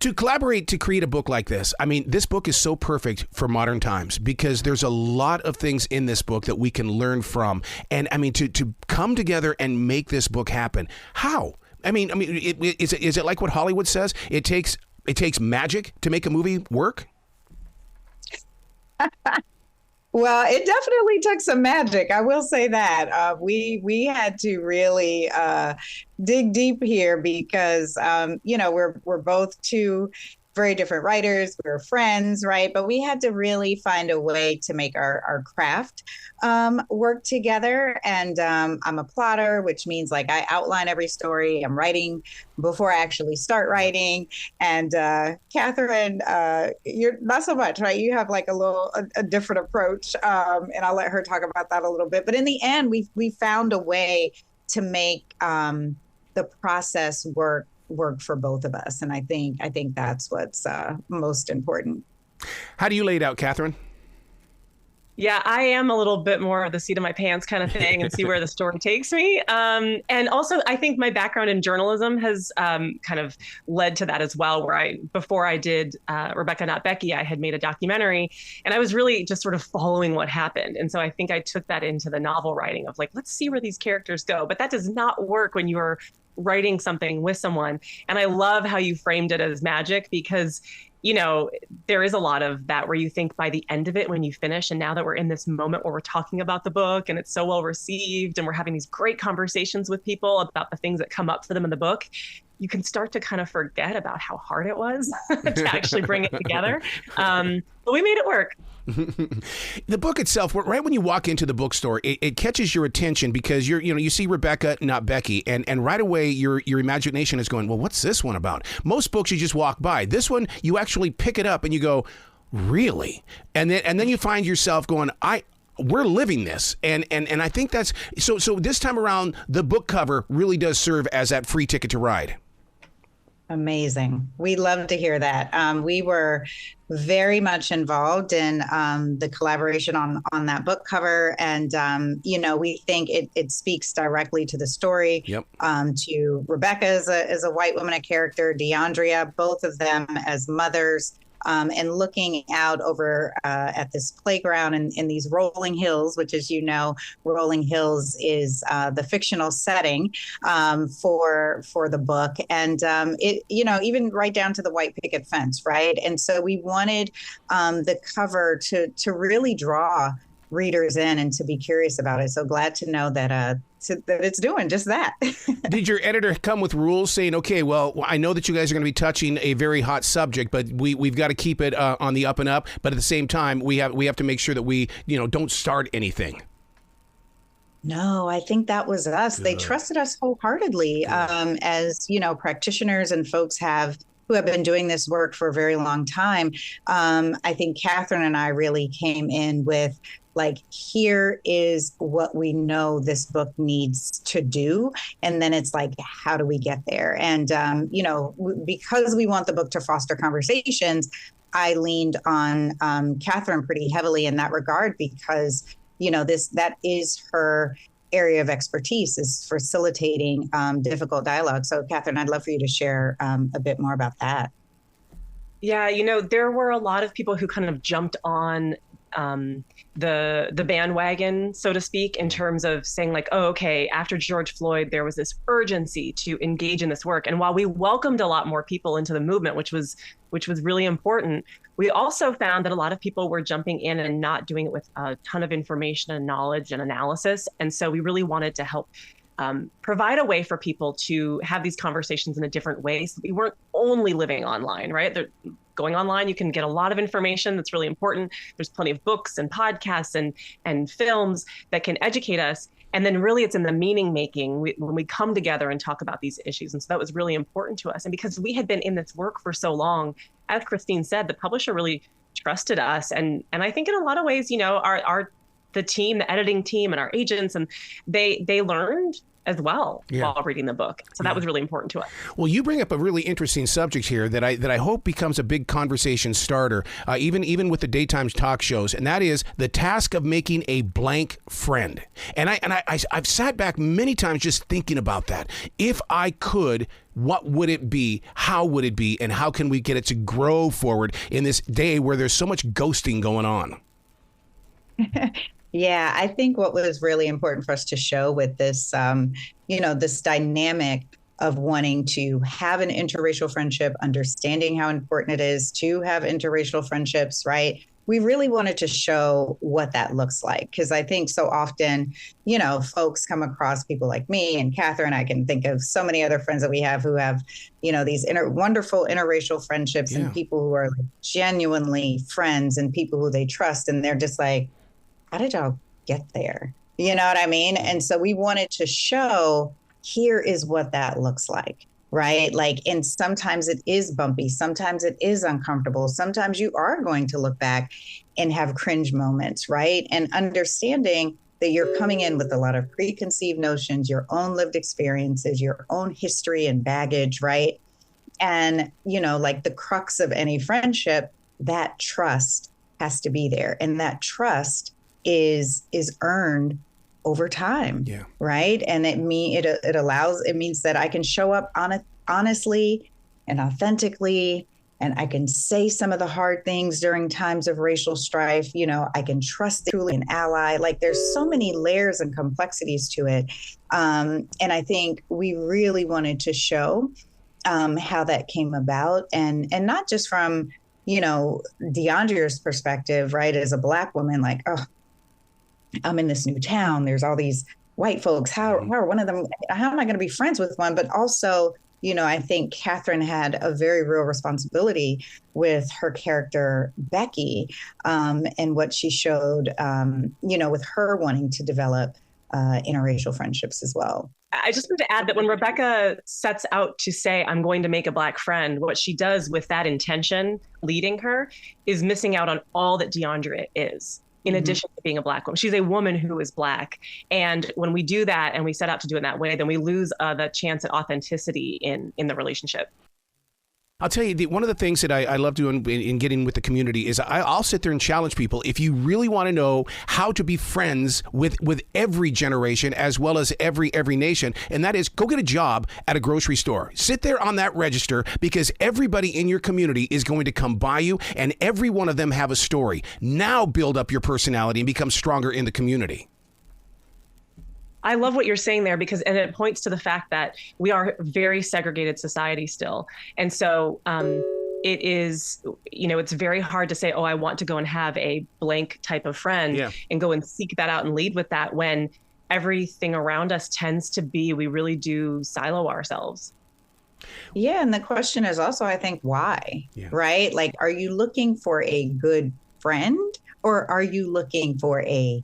To collaborate to create a book like this, I mean, this book is so perfect for modern times because there's a lot of things in this book that we can learn from. And I mean, to come together and make this book happen, how? Is it like what Hollywood says? It takes magic to make a movie work? Well, it definitely took some magic. I will say that we had to really dig deep here because we're both two very different writers. We're friends, right? But we had to really find a way to make our craft work together. And I'm a plotter, which means like I outline every story. I'm writing before I actually start writing. And Catherine, you're not so much, right? You have like a different approach. And I'll let her talk about that a little bit. But in the end, we found a way to make the process work for both of us. And I think that's what's most important. How do you lay it out, Catherine? Yeah, I am a little bit more of the seat of my pants kind of thing and see where the story takes me. And also, I think my background in journalism has kind of led to that as well, where before I did Rebecca, Not Becky, I had made a documentary and I was really just sort of following what happened. And so I think I took that into the novel writing of like, let's see where these characters go. But that does not work when you're writing something with someone. And I love how you framed it as magic because there is a lot of that where you think by the end of it, when you finish, and now that we're in this moment where we're talking about the book and it's so well received and we're having these great conversations with people about the things that come up for them in the book, you can start to kind of forget about how hard it was to actually bring it together. But we made it work. The book itself, right when you walk into the bookstore, it catches your attention because you see Rebecca, Not Becky, and right away your imagination is going, well, what's this one about? Most books you just walk by. This one, you actually pick it up and you go, really? And then you find yourself going, we're living this. And I think that's so this time around, the book cover really does serve as that free ticket to ride. Amazing. We love to hear that. We were very much involved in the collaboration on that book cover. And, we think it speaks directly to the story. Yep. To Rebecca as a white woman, a character, DeAndrea, both of them as mothers. And looking out over at this playground in these rolling hills, which, as you know, Rolling Hills is the fictional setting for the book, and even right down to the white picket fence, right? And so we wanted the cover to really draw readers in and to be curious about it. So glad to know that it's doing just that. Did your editor come with rules saying, okay, well, I know that you guys are going to be touching a very hot subject, but we've got to keep it on the up and up. But at the same time, we have to make sure that we don't start anything. No, I think that was us. Good. They trusted us wholeheartedly as practitioners and folks who have been doing this work for a very long time. I think Catherine and I really came in with here is what we know this book needs to do. And then it's like, how do we get there? And, because we want the book to foster conversations, I leaned on Catherine pretty heavily in that regard because, that is her area of expertise, is facilitating difficult dialogue. So Catherine, I'd love for you to share a bit more about that. Yeah, there were a lot of people who kind of jumped on the bandwagon, so to speak, in terms of saying like, oh, okay, after George Floyd, there was this urgency to engage in this work. And while we welcomed a lot more people into the movement, which was really important, we also found that a lot of people were jumping in and not doing it with a ton of information and knowledge and analysis. And so we really wanted to help provide a way for people to have these conversations in a different way. So we weren't only living online, right? Going online, you can get a lot of information that's really important. There's plenty of books and podcasts and films that can educate us. And then really it's in the meaning making when we come together and talk about these issues. And so that was really important to us. And because we had been in this work for so long, as Christine said, the publisher really trusted us. And I think in a lot of ways, the team, the editing team and our agents, and they learned as well while reading the book. So that was really important to us. Well, you bring up a really interesting subject here that I hope becomes a big conversation starter, even with the daytime talk shows, and that is the task of making a blank friend. And I've sat back many times just thinking about that. If I could, what would it be? How would it be? And how can we get it to grow forward in this day where there's so much ghosting going on? Yeah, I think what was really important for us to show with this, this dynamic of wanting to have an interracial friendship, understanding how important it is to have interracial friendships, right? We really wanted to show what that looks like, because I think so often, folks come across people like me and Catherine. I can think of so many other friends that we have who have, these wonderful interracial friendships and people who are like genuinely friends and people who they trust. And they're just like, how did y'all get there? You know what I mean? And so we wanted to show, here is what that looks like, right? Like, and sometimes it is bumpy. Sometimes it is uncomfortable. Sometimes you are going to look back and have cringe moments, right? And understanding that you're coming in with a lot of preconceived notions, your own lived experiences, your own history and baggage, right? And, like the crux of any friendship, that trust has to be there. And that trust is earned over time, right? And it means that I can show up honestly and authentically, and I can say some of the hard things during times of racial strife. I can trust truly an ally. Like, there's so many layers and complexities to it, and I think we really wanted to show how that came about, and not just from DeAndrea's perspective, right? As a Black woman, like, oh, I'm in this new town. There's all these white folks. How are one of them? How am I going to be friends with one? But also, I think Catherine had a very real responsibility with her character, Becky, and what she showed, with her wanting to develop interracial friendships as well. I just want to add that when Rebecca sets out to say, I'm going to make a Black friend, what she does with that intention leading her is missing out on all that DeAndrea is. In addition to being a Black woman, she's a woman who is Black. And when we do that and we set out to do it in that way, then we lose the chance at authenticity in the relationship. I'll tell you, one of the things that I love doing in getting with the community is I'll sit there and challenge people. If you really want to know how to be friends with every generation as well as every nation, and that is, go get a job at a grocery store. Sit there on that register, because everybody in your community is going to come by you, and every one of them have a story. Now build up your personality and become stronger in the community. I love what you're saying there, because it points to the fact that we are a very segregated society still. And so it is, it's very hard to say, oh, I want to go and have a blank type of friend and go and seek that out and lead with that, when everything around us tends to be, we really do silo ourselves. Yeah. And the question is also, I think, why, right? Like, are you looking for a good friend, or are you looking for a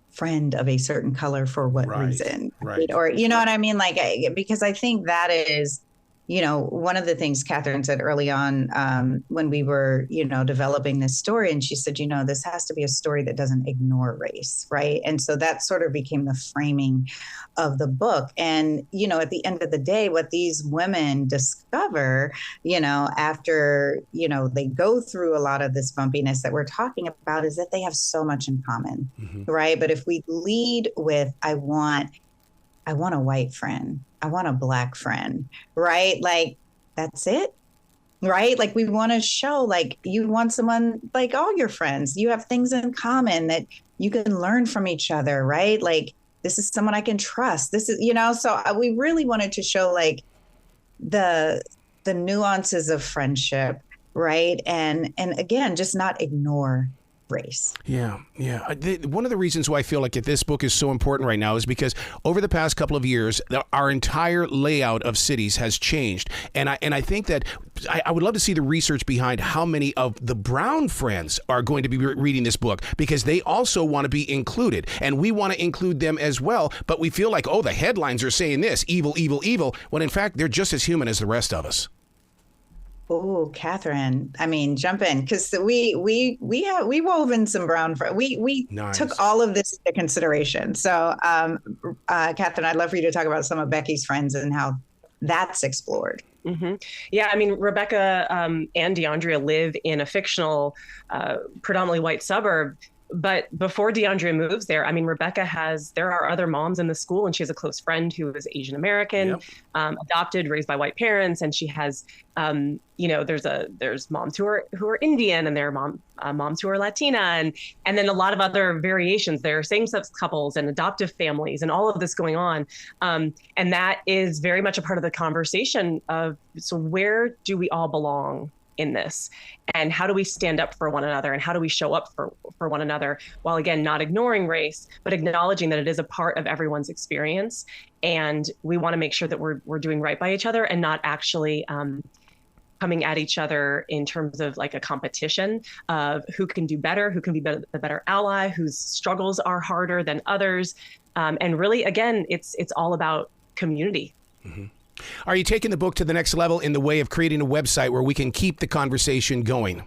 friend of a certain color for what reason? Right. Or, you know what I mean? Like, because I think that is, one of the things Catherine said early on when we were, developing this story. And she said, this has to be a story that doesn't ignore race. Right. And so that sort of became the framing of the book. And, at the end of the day, what these women discover, after, they go through a lot of this bumpiness that we're talking about, is that they have so much in common. Right. But if we lead with, I want a white friend, I want a Black friend, right? Like, that's it, right? Like, we want to show, like, you want someone like all your friends. You have things in common that you can learn from each other, right? Like, this is someone I can trust. This is, so we really wanted to show, like, the nuances of friendship, right? And again, just not ignore race. Yeah. One of the reasons why I feel like this book is so important right now is because over the past couple of years, our entire layout of cities has changed. And I think that I would love to see the research behind how many of the brown friends are going to be reading this book, because they also want to be included, and we want to include them as well. But we feel like, oh, the headlines are saying this, evil, evil, evil, when in fact, they're just as human as the rest of us. Oh, Catherine. I mean, jump in because we wove in some brown. We Nice. took all of this into consideration. So, Catherine, I'd love for you to talk about some of Becky's friends and how that's explored. Mm-hmm. Yeah, I mean, Rebecca and DeAndrea live in a fictional, predominantly white suburb. But before DeAndrea moves there, I mean, there are other moms in the school, and she has a close friend who is Asian American, adopted, raised by white parents. And she has, there's moms who are Indian, and there are moms who are Latina, and then a lot of other variations. There are same-sex couples and adoptive families and all of this going on. And that is very much a part of the conversation of, so where do we all belong in this, and how do we stand up for one another, and how do we show up for one another, while again not ignoring race, but acknowledging that it is a part of everyone's experience, and we want to make sure that we're doing right by each other and not actually coming at each other in terms of like a competition of who can do better, who can be the better ally, whose struggles are harder than others, and really again it's all about community. Mm-hmm. Are you taking the book to the next level in the way of creating a website where we can keep the conversation going?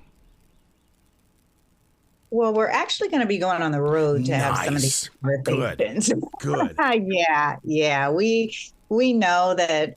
Well, we're actually going to be going on the road to have some of these conversations. Good. Yeah. We know that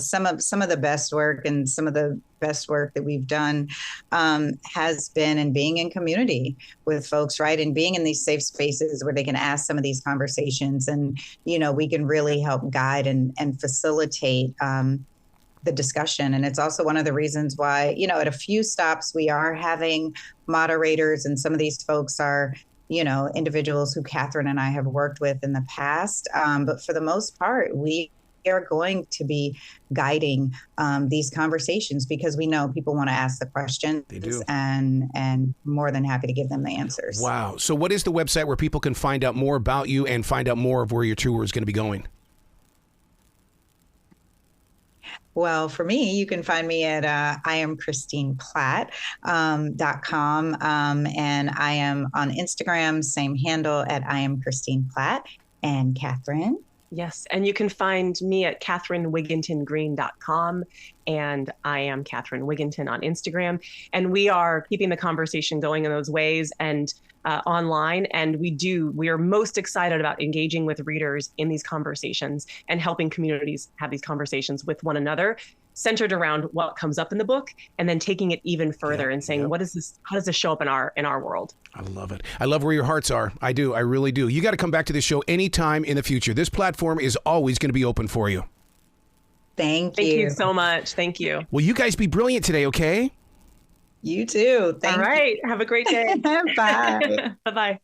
some of the best work and some of the best work that we've done has been in being in community with folks, right? And being in these safe spaces where they can ask some of these conversations, and we can really help guide and facilitate the discussion. And it's also one of the reasons why, at a few stops we are having moderators, and some of these folks are individuals who Catherine and I have worked with in the past. But for the most part, we are going to be guiding these conversations because we know people want to ask the questions. They do. And more than happy to give them the answers. Wow. So what is the website where people can find out more about you and find out more of where your tour is going to be going? Well, for me, you can find me at IamChristinePlatt.com. And I am on Instagram, same handle at IamChristinePlatt. And Catherine? Yes. And you can find me at CatherineWiggingtonGreen.com. And I am Catherine Wiggington on Instagram. And we are keeping the conversation going in those ways and online. And we are most excited about engaging with readers in these conversations and helping communities have these conversations with one another, centered around what comes up in the book, and then taking it even further and saying, what is this? How does this show up in our world? I love it. I love where your hearts are. I do. I really do. You got to come back to this show anytime in the future. This platform is always going to be open for you. Thank you. Thank you so much. Thank you. Well, you guys be brilliant today, okay? You too. All right. Have a great day. Bye. Bye-bye.